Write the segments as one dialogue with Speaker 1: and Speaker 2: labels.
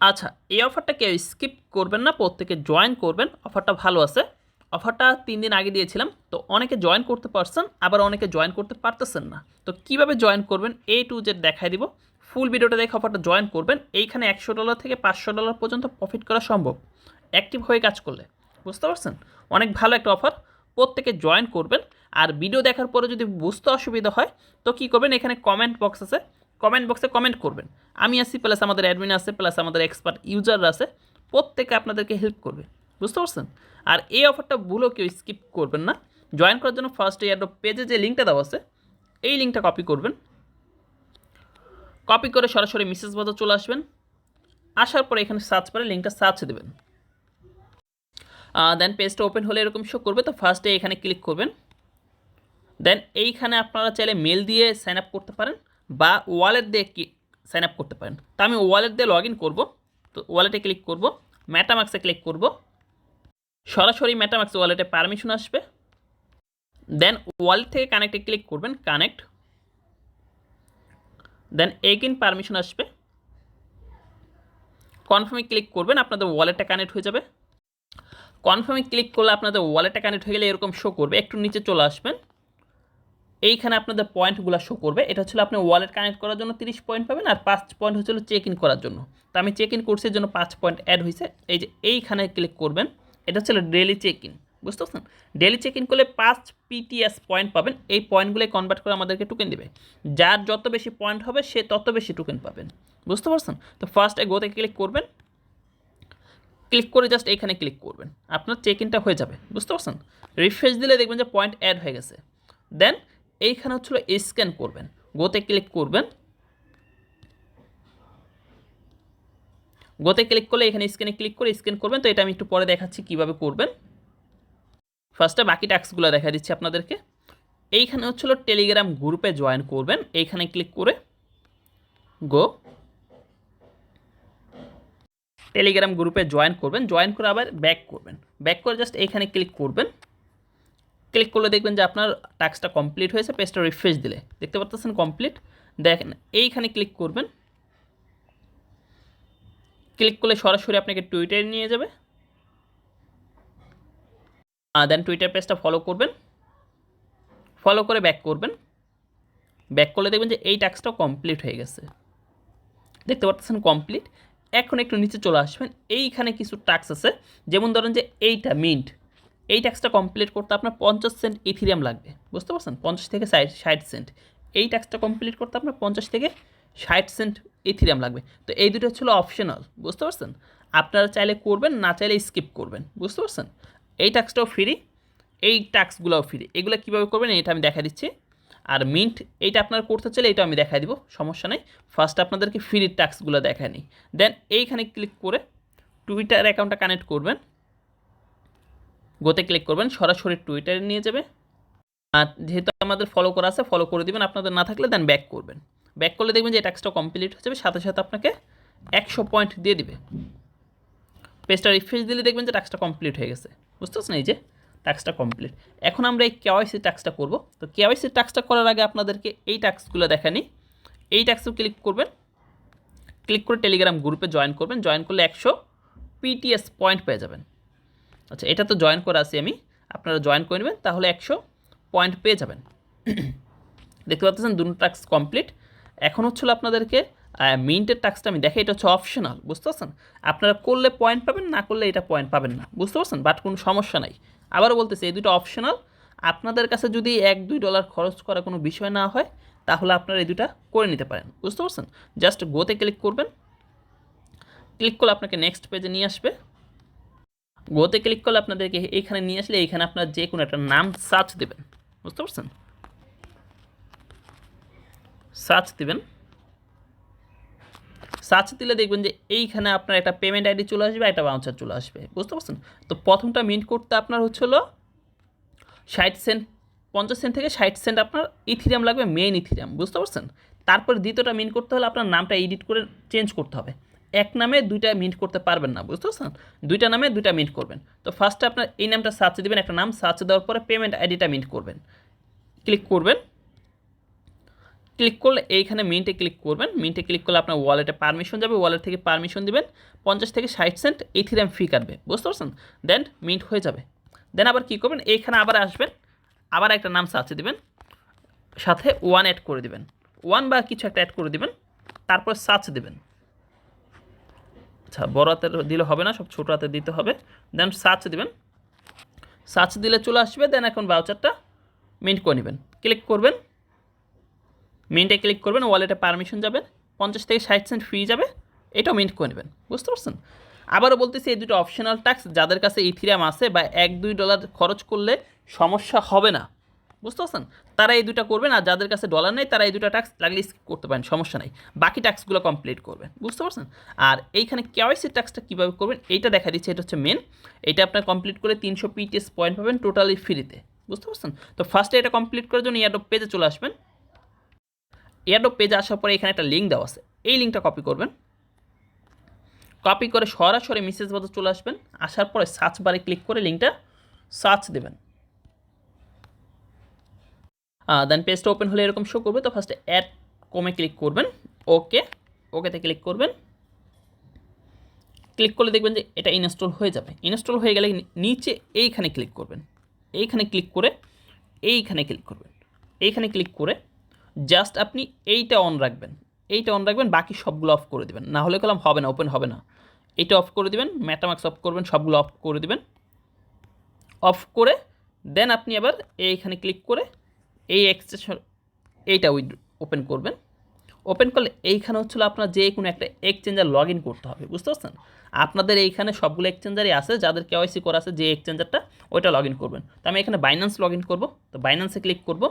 Speaker 1: আচ্ছা, এই অফারটা কেউ স্কিপ করবেন না, প্রত্যেকে জয়েন করবেন। অফারটা ভালো আছে। অফারটা 3 দিন আগে দিয়েছিলাম, তো অনেকে জয়েন করতে পারছেন, আবার অনেকে জয়েন করতে পারতেছেন না। তো কিভাবে জয়েন করবেন A to Z দেখাই দিব। ফুল ভিডিওটা দেখে অফারটা জয়েন করবেন। এইখানে $100 থেকে $500 পর্যন্ত প্রফিট করা সম্ভব অ্যাক্টিভ হয়ে কাজ করলে। বুঝতে পারছেন? অনেক ভালো একটা অফার। প্রত্যেকে জয়েন করবেন। আর ভিডিও দেখার পরে যদি বুঝতে অসুবিধা হয় তো কী করবেন, এখানে কমেন্ট বক্স আছে, কমেন্ট বক্সে কমেন্ট করবেন। আমি আছি, প্লাস আমাদের অ্যাডমিন আছে, প্লাস আমাদের এক্সপার্ট ইউজাররা আছে, প্রত্যেকে আপনাদেরকে হেল্প করবে। বুঝতে পারছেন? আর এই অফারটা ভুলেও কেউ স্কিপ করবেন না। জয়েন করার জন্য ফার্স্ট এয়ারড্রপ পেজে যে লিঙ্কটা দেওয়া আছে, এই লিঙ্কটা কপি করবেন। কপি করে সরাসরি মেসেজ বক্সে চলে আসবেন। আসার পরে এখানে সার্চ করে লিঙ্কটা সার্চ দেবেন। দেন পেজটা ওপেন হলে এরকম শো করবে। তো ফার্স্টে এখানে ক্লিক করবেন। দেন এইখানে আপনারা চাইলে মেল দিয়ে সাইন আপ করতে পারেন বা ওয়ালেট দিয়ে সাইন আপ করতে পারেন। তো আমি ওয়ালেট দিয়ে লগ ইন করবো। তো ওয়ালেটে ক্লিক করব, মেটামাক্সে ক্লিক করব। সরাসরি মেটামাক্স ওয়ালেটে পারমিশন আসবে। দেন ওয়ালেট থেকে কানেক্টে ক্লিক করবেন, কানেক্ট। দেন এগেইন পারমিশন আসবে, কনফার্মে ক্লিক করবেন, আপনাদের ওয়ালেটটা কানেক্ট হয়ে যাবে। কনফার্মে ক্লিক করলে আপনাদের ওয়ালেটটা কানেক্ট হয়ে গেলে এরকম শো করবে। একটু নিচে চলে আসবেন, এইখানে আপনাদের পয়েন্টগুলো শো করবে। এটা হচ্ছিল আপনি ওয়ালেট কানেক্ট করার জন্য 30 পয়েন্ট পাবেন, আর 5 পয়েন্ট হচ্ছিল চেক ইন করার জন্য। তো আমি চেক ইন কোর্সের জন্য 5 পয়েন্ট অ্যাড হয়েছে। এই যে এইখানে ক্লিক করবেন, এটা হচ্ছিল ডেলি চেক ইন। বুঝতে পারছেন? ডেলি চেক ইন করলে 5 PTS পয়েন্ট পাবেন। এই পয়েন্টগুলো কনভার্ট করে আমাদেরকে টোকেন দেবে। যার যত বেশি পয়েন্ট হবে সে তত বেশি টোকেন পাবেন। বুঝতে পারছেন? তো ফার্স্ট গোতে ক্লিক করবেন, ক্লিক করে জাস্ট এইখানে ক্লিক করবেন, আপনার চেক ইনটা হয়ে যাবে। বুঝতে পারছেন? রিফ্রেশ দিলে দেখবেন যে পয়েন্ট অ্যাড হয়ে গেছে। দেন এইখানে হচ্ছিল স্ক্যান করবেন, গোতে ক্লিক করবেন। গোতে ক্লিক করলে এখানে স্ক্যানে ক্লিক করে স্ক্যান করবেন। তো এটা আমি একটু পরে দেখাচ্ছি কীভাবে করবেন। ফার্স্টে বাকি টাস্কগুলো দেখা দিচ্ছি আপনাদেরকে। এইখানে হচ্ছিল টেলিগ্রাম গ্রুপে জয়েন করবেন, এইখানে ক্লিক করে গো। টেলিগ্রাম গ্রুপে জয়েন করবেন, জয়েন করে আবার ব্যাক করবেন। ব্যাক করে জাস্ট এইখানে ক্লিক করবেন। ক্লিক করলে দেখবেন যে আপনার টাস্কটা কমপ্লিট হয়েছে। পেজটা রিফ্রেশ দিলে দেখতে পাচ্ছেন কমপ্লিট। দেখেন এইখানে ক্লিক করবেন। ক্লিক করলে সরাসরি আপনাকে টুইটারে নিয়ে যাবে। দেন টুইটার পেজটা ফলো করবেন, ফলো করে ব্যাক করবেন। ব্যাক করলে দেখবেন যে এই টাস্কটাও কমপ্লিট হয়ে গেছে। দেখতে পাচ্ছেন কমপ্লিট। এখন একটু নিচে চলে আসবেন, এইখানে কিছু টাস্ক আছে। যেমন ধরেন যে এইটা মিন্ট, এই টাস্কটা কমপ্লিট করতে আপনার 50 সেন্ট ইথিরিয়াম লাগবে। বুঝতে পারছেন? 50 থেকে 60 সেন্ট। এই টাস্কটা কমপ্লিট করতে আপনার 50 থেকে 60 সেন্ট ইথিরিয়াম লাগবে। তো এই দুটো হচ্ছিল অপশনাল। বুঝতে পারছেন? আপনারা চাইলে করবেন, না চাইলে স্কিপ করবেন। বুঝতে পারছেন? এই টাস্কটাও ফ্রি, এই টাস্কগুলোও ফ্রি। এগুলো কীভাবে করবেন এটা আমি দেখা দিচ্ছি। আর মিন্ট এইটা আপনারা করতে চাইলে এটা আমি দেখাই দিব, সমস্যা নেই। ফার্স্ট আপনাদেরকে ফ্রি টাস্কগুলো দেখায় নিই। দেন এইখানে ক্লিক করে টুইটার অ্যাকাউন্টটা কানেক্ট করবেন। গোতে ক্লিক করবেন, সরাসরি টুইটারে নিয়ে যাবে। আর যেহেতু আমাদের ফলো করা আছে ফলো করে দিবেন, আপনাদের না থাকলে দেন ব্যাক করবেন। ব্যাক করলে দেখবেন যে টাস্কটা কমপ্লিট হয়ে যাবে, সাথে সাথে আপনাকে 100 পয়েন্ট দিয়ে দিবে। পেজটা রিফ্রেশ দিলে দেখবেন যে টাস্কটা কমপ্লিট হয়ে গেছে। বুঝতে পারছেন? এই যে টাস্কটা কমপ্লিট। এখন আমরা এই কেওয়াইসি টাস্কটা করব। তো কেওয়াইসি টাস্কটা করার আগে আপনাদেরকে এই টাস্কগুলো দেখানি। এই টাস্কও ক্লিক করবেন, ক্লিক করে টেলিগ্রাম গ্রুপে জয়েন করবেন। জয়েন করলে 100 PTS পয়েন্ট পেয়ে যাবেন। আচ্ছা, এটা তো জয়েন করা আছি আমি, আপনারা জয়েন করে নেবেন, তাহলে 100 পয়েন্ট পেয়ে যাবেন। দেখতে পাচ্ছেন দুটো টাস্ক কমপ্লিট। এখন হচ্ছিল আপনাদেরকে মিন্টের টাস্কটা আমি দেখে, এটা হচ্ছে অপশনাল। বুঝতে পারছেন? আপনারা করলে পয়েন্ট পাবেন, না করলে এটা পয়েন্ট পাবেন না। বুঝতে পারছেন? বাট কোনো সমস্যা নাই। আবারও বলতেছি, এই দুটো অপশনাল। আপনাদের কাছে যদি $1-2 খরচ করা কোনো বিষয় না হয় তাহলে আপনারা এই দুটা করে নিতে পারেন। বুঝতে পারছেন? জাস্ট গোতে ক্লিক করবেন, ক্লিক করলে আপনাকে নেক্সট পেজে নিয়ে আসবে। গোতে ক্লিক করলে আপনাদেরকে এইখানে নিয়ে আসলে এইখানে আপনার যে কোনো একটা নাম সার্চ দেবেন। বুঝতে পারছেন? সার্চ দেবেন। সার্চ দিলে দেখবেন যে এইখানে আপনার একটা পেমেন্ট আইডি চলে আসবে, একটা বাউচার চলে আসবে। বুঝতে পারছেন? তো প্রথমটা মিন্ট করতে আপনার হচ্ছিল 60 সেন্ট, 50 সেন্ট থেকে 60 সেন্ট আপনার ইথিরিয়াম লাগবে, মেইন ইথিরিয়াম। বুঝতে পারছেন? তারপর দ্বিতীয়টা মিন্ট করতে হলে আপনার নামটা এডিট করে চেঞ্জ করতে হবে। এক নামে দুইটা মিন্ট করতে পারবেন না। বুঝতে পারছেন? দুইটা নামে দুইটা মিন্ট করবেন। তো ফার্স্টে আপনার এই নামটা সার্চ দেবেন, একটা নাম সার্চ দেওয়ার পরে পেমেন্ট আইডিটা মিন্ট করবেন। ক্লিক করবেন, ক্লিক করলে এইখানে মিন্টে ক্লিক করবেন, মিন্টে ক্লিক করলে আপনার ওয়ালেটে পারমিশন যাবে, ওয়ালেট থেকে পারমিশন দিবেন, 50 থেকে 60 সেন্ট ইথিরিয়াম ফি কাটবে, বুঝতে পারছেন? দেন মিন্ট হয়ে যাবে। দেন আবার কী করবেন, এইখানে আবার আসবেন, আবার একটা নাম সার্চে দিবেন, সাথে 1 অ্যাড করে দিবেন, 1 বা কিছু একটা অ্যাড করে দিবেন, তারপর সার্চ দেবেন। আচ্ছা, বড় হাতের দিলে হবে না, সব ছোটো হাতে দিতে হবে। দেন সার্চ দিবেন, সার্চ দিলে চলে আসবে। দেন এখন ভাউচারটা মিন্ট করে নেবেন, ক্লিক করবেন, মিন্টে ক্লিক করবেন, ওয়ালেটে পারমিশন যাবে, 50 থেকে 60 সেন্ট ফ্রি যাবে, এটাও মিন্ট করে নেবেন, বুঝতে পারছেন? আবারও বলতেছি, এই দুটো অপশনাল ট্যাক্স, যাদের কাছে ইথিরিয়াম আছে বা $1-2 খরচ করলে সমস্যা হবে না, বুঝতে পারছেন, তারা এই দুটো করবেন। আর যাদের কাছে ডলার নেই তারা এই দুটো ট্যাক্স লাগলে স্কিপ করতে পারেন, সমস্যা নেই, বাকি ট্যাক্সগুলো কমপ্লিট করবেন, বুঝতে পারছেন? আর এইখানে কেওয়াইসি ট্যাক্সটা কীভাবে করবেন এইটা দেখা দিচ্ছে, এটা হচ্ছে মেন। এটা আপনার কমপ্লিট করে 300 PTS পয়েন্ট পাবেন টোটালি ফ্রিতে, বুঝতে পারছেন? তো ফার্স্টে এটা কমপ্লিট করার জন্য এয়ারড্রপ পেজে চলে আসবেন। এয়ারড্রপ পেজে আসার পরে এখানে একটা লিঙ্ক দেওয়া আছে, এই লিঙ্কটা কপি করবেন, কপি করে সরাসরি মেসেজ বক্সে চলে আসবেন। আসার পরে সার্চ বারে ক্লিক করে লিঙ্কটা সার্চ দেবেন। দেন পেজটা ওপেন হলে এরকম শো করবে। তো ফার্স্টে অ্যাড কমে ক্লিক করবেন, ওকেতে ক্লিক করবেন। ক্লিক করলে দেখবেন যে এটা ইনস্টল হয়ে যাবে। ইনস্টল হয়ে গেলে নিচে এইখানে ক্লিক করবেন, এইখানে ক্লিক করে এইখানে ক্লিক করবেন, এইখানে ক্লিক করে জাস্ট আপনি এইটা অন রাখবেন, এইটা অন রাখবেন, বাকি সবগুলো অফ করে দেবেন, না হলে কলম হবে না, ওপেন হবে না। এটা অফ করে দেবেন, মেটামাক্স অফ করবেন, সবগুলো অফ করে দেবেন। অফ করে দেন আপনি আবার এইখানে ক্লিক করে এই এক্সটেনশন এইটা ওপেন করবেন। ওপেন করলে এইখানে হচ্ছিল আপনার যে কোনো একটা এক্সচেঞ্জার লগ ইন করতে হবে, বুঝতে পারছেন? আপনাদের এইখানে সবগুলো এক্সচেঞ্জারই আছে, যাদের কেওয়াইসি করা আছে যে এক্সচেঞ্জারটা ওইটা লগ ইন করবেন। তো আমি এখানে বাইন্যান্স লগ ইন করবো, তো বাইন্যান্সে ক্লিক করব।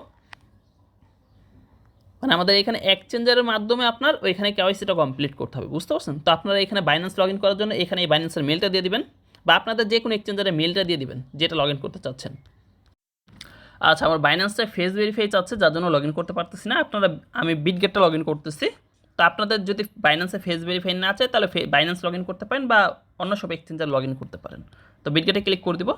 Speaker 1: মানে আমাদের এখানে এক্সচেঞ্জারের মাধ্যমে আপনার ওইখানে কেওয়াইসিটা কমপ্লিট করতে হবে, বুঝতে পারছেন? তো আপনারা এখানে বাইন্যান্স লগ ইন করার জন্য এখানে এই বাইন্যান্সের মেলটা দিয়ে দিবেন, বা আপনাদের যে কোনো এক্সচেঞ্জারের মেলটা দিয়ে দিবেন যেটা লগ ইন করতে চাচ্ছেন। আচ্ছা, আমার বাইন্যান্সটা ফেস ভেরিফাই চাচ্ছে, যার জন্য লগ ইন করতে পারতেছি না। আমি বিটগেটটা লগ ইন করতেছি। তো আপনাদের যদি বাইন্যান্সে ফেস ভেরিফাই না চায় তাহলে বাইন্যান্স লগ ইন করতে পারেন, বা অন্য সব এক্সচেঞ্জার লগ ইন করতে পারেন। তো বিটগেটে ক্লিক করে দিব।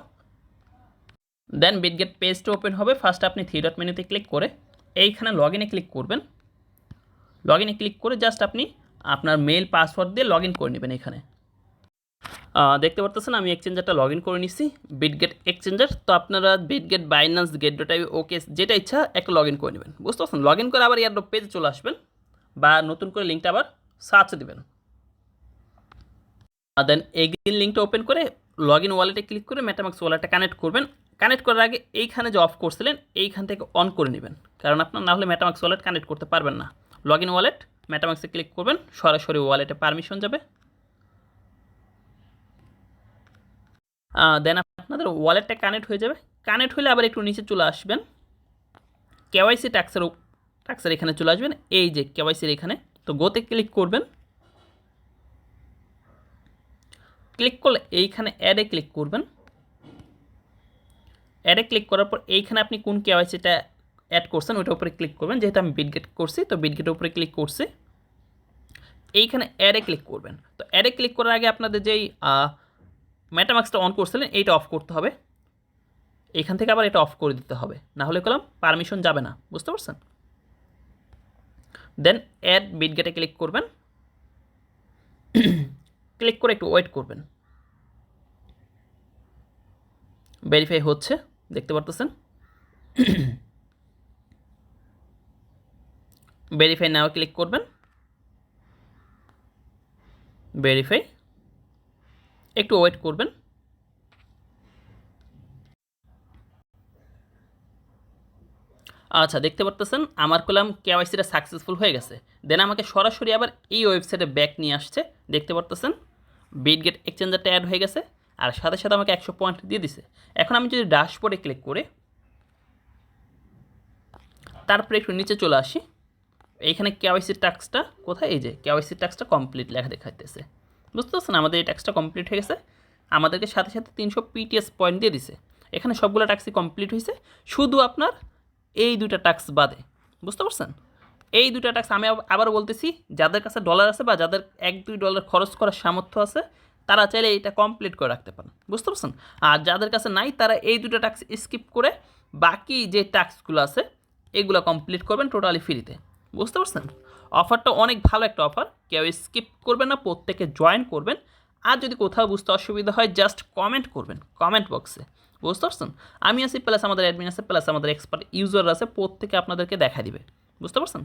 Speaker 1: দেন বিটগেট পেজটা ওপেন হবে। ফার্স্ট আপনি থ্রি ডট মেনুতে ক্লিক করে এইখানে লগ ইনে ক্লিক করবেন। লগ ইনে ক্লিক করে জাস্ট আপনি আপনার মেল পাসওয়ার্ড দিয়ে লগ ইন করে নেবেন। এখানে দেখতে পারতেছেন আমি এক্সচেঞ্জারটা লগ ইন করে নিচ্ছি, বিটগেট এক্সচেঞ্জার। তো আপনারা বিটগেট, বাইন্যান্স, গেট.আই, ওকে যেটা ইচ্ছা একটা লগ ইন করে নেবেন, বুঝতে পারছেন? লগ ইন করে আবার এয়ারড্রপ পেজে চলে আসবেন, বা নতুন করে লিঙ্কটা আবার সার্চ দেবেন। দেন এগেইন লিঙ্কটা ওপেন করে লগ ইন ওয়ালেটে ক্লিক করে মেটামাক্স ওয়ালেটটা কানেক্ট করবেন। কানেক্ট করার আগে এইখানে যে অফ করছিলেন এইখান থেকে অন করে নেবেন, কারণ আপনার না হলে মেটামাক্স ওয়ালেট কানেক্ট করতে পারবেন না। লগ ইন ওয়ালেট, মেটামাক্সে ক্লিক করবেন, সরাসরি ওয়ালেটে পারমিশন যাবে। দেন আপনাদের ওয়ালেটটা কানেক্ট হয়ে যাবে। কানেক্ট হলে আবার একটু নিচে চলে আসবেন, কেওয়াইসি ট্যাক্সের এখানে চলে আসবেন, এই যে কেওয়াইসির এখানে। তো গোতে ক্লিক করবেন। ক্লিক করলে এইখানে অ্যাডে ক্লিক করবেন। অ্যাডে ক্লিক করার পর এইখানে আপনি কোন কেওয়াইসিটা অ্যাড করছেন ওইটার উপরে ক্লিক করবেন। যেহেতু আমি বিটগেট করছি, তো বিটগেটের উপরে ক্লিক করছি। এইখানে অ্যাডে ক্লিক করবেন। তো অ্যাডে ক্লিক করার আগে আপনাদের যেই মেটামাক্সটা অন করছিলেন এইটা অফ করতে হবে। এইখান থেকে আবার এটা অফ করে দিতে হবে, না হলে কলম পারমিশন যাবে না, বুঝতে পারছেন? দেন অ্যাড বিটগেটে ক্লিক করবেন। ক্লিক করে একটু ওয়েট করবেন, ভেরিফাই হচ্ছে, দেখতে পারতেছেন। ভেরিফাই নাও ক্লিক করবেন। ভেরিফাই, একটু ওয়েট করবেন। আচ্ছা, দেখতে পারতেছেন আমার কলাম কেওয়াইসিটা সাকসেসফুল হয়ে গেছে। দেন আমাকে সরাসরি আবার এই ওয়েবসাইটে ব্যাক নিয়ে আসছে, দেখতে পারতেছেন বিটগেট এক্সচেঞ্জারটা অ্যাড হয়ে গেছে, আর সাথে সাথে আমাকে 100 পয়েন্ট দিয়ে দিছে। এখন আমি যদি ড্যাশবোর্ডে ক্লিক করে তারপরে একটু নিচে চলে আসি, এইখানে কেওয়াইসি ট্যাক্সটা কোথায়, এই যে কেওয়াইসি ট্যাক্সটা কমপ্লিট লেখা দেখাইতেছে, বুঝতে পারছেন? আমাদের এই ট্যাক্সটা কমপ্লিট হয়ে গেছে, আমাদেরকে সাথে সাথে 300 PTS পয়েন্ট দিয়ে দিছে। এখানে সবগুলো ট্যাক্সই কমপ্লিট হয়েছে, শুধু আপনার এই দুইটা ট্যাক্স বাদে, বুঝতে পারছেন? এই দুইটা ট্যাক্স আমি আবার বলতেছি, যাদের কাছে ডলার আছে বা যাদের $1-2 খরচ করার সামর্থ্য আছে তারা চাইলে এইটা কমপ্লিট করে রাখতে পারেন, বুঝতে পারছেন? আর যাদের কাছে নাই তারা এই দুটো ট্যাক্স স্কিপ করে বাকি যে ট্যাক্সগুলো আছে এগুলো কমপ্লিট করবেন টোটালি ফ্রিতে, বুঝতে পারছেন? অফারটা অনেক ভালো একটা অফার, কেউ স্কিপ করবেন না, প্রত্যেকে জয়েন করবেন। আর যদি কোথাও বুঝতে অসুবিধা হয় জাস্ট কমেন্ট করবেন কমেন্ট বক্সে, বুঝতে পারছেন? আমি আছি প্লাস আমাদের অ্যাডমিন আছে প্লাস আমাদের এক্সপার্ট ইউজার আছে, প্রত্যেকে আপনাদেরকে দেখা দিবে, বুঝতে পারছেন?